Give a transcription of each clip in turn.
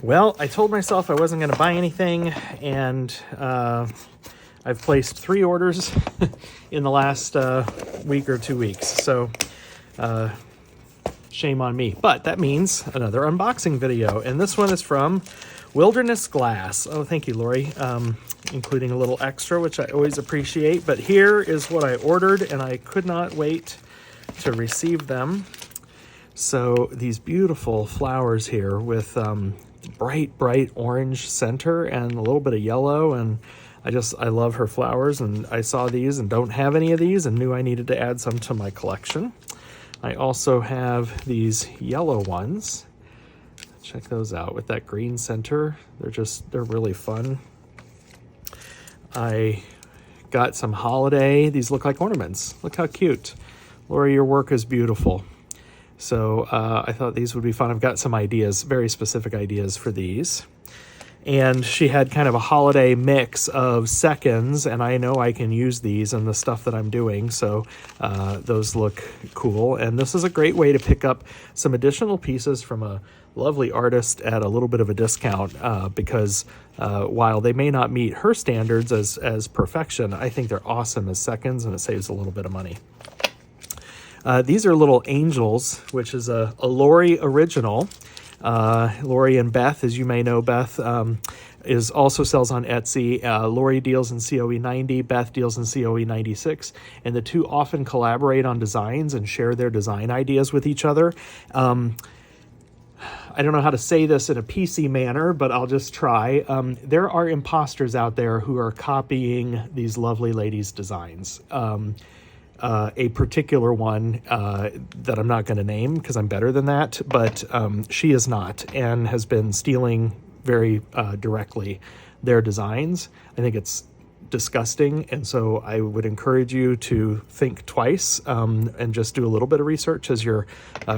Well, I told myself I wasn't going to buy anything, and I've placed 3 orders in the last week or 2 weeks. So shame on me. But that means another unboxing video. And this one is from Wilderness Glass. Oh, thank you, Lori. Including a little extra, which I always appreciate. But here is what I ordered, and I could not wait to receive them. So these beautiful flowers here with bright orange center and a little bit of yellow, and I love her flowers, and I saw these and don't have any of these and knew I needed to add some to my collection. I also have these yellow ones. Check those out with that green center. They're really fun. I got some holiday. These look like ornaments. Look how cute. Lori, your work is beautiful. So I thought these would be fun. I've got some ideas, very specific ideas for these. And she had kind of a holiday mix of seconds, and I know I can use these in the stuff that I'm doing, so those look cool. And this is a great way to pick up some additional pieces from a lovely artist at a little bit of a discount, because while they may not meet her standards as perfection, I think they're awesome as seconds, and it saves a little bit of money. These are little angels, which is a Lori original. Lori and Beth, as you may know, Beth also sells on Etsy. Lori deals in COE 90, Beth deals in COE 96, and the two often collaborate on designs and share their design ideas with each other. I don't know how to say this in a PC manner, but I'll just try. There are imposters out there who are copying these lovely ladies' designs. A particular one that I'm not going to name because I'm better than that, but she is not, and has been stealing very directly their designs. I think it's disgusting, and so I would encourage you to think twice and just do a little bit of research as you're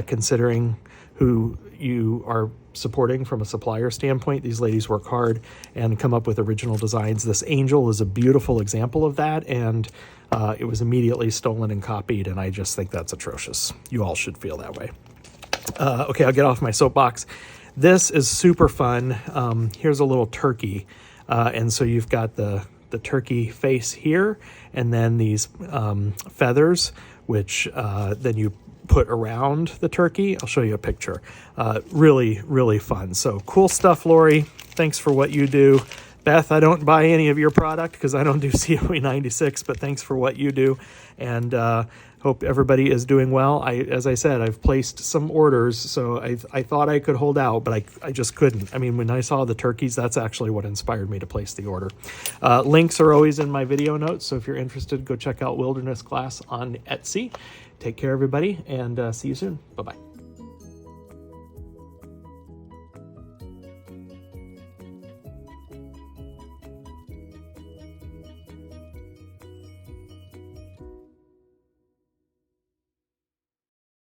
considering who you are supporting from a supplier standpoint. These ladies work hard and come up with original designs. This angel is a beautiful example of that, and it was immediately stolen and copied, and I just think that's atrocious. You all should feel that way. Okay, I'll get off my soapbox. This is super fun. Here's a little turkey, and so you've got the turkey face here, and then these feathers, which then you put around the turkey. I'll show you a picture. Really, really fun. So cool stuff, Lori. Thanks for what you do. Beth, I don't buy any of your product because I don't do COE 96, but thanks for what you do. And hope everybody is doing well. As I said, I've placed some orders, so I thought I could hold out, but I just couldn't. I mean, when I saw the turkeys, that's actually what inspired me to place the order. Links are always in my video notes, so if you're interested, go check out Wilderness Glass on Etsy. Take care, everybody, and see you soon. Bye-bye.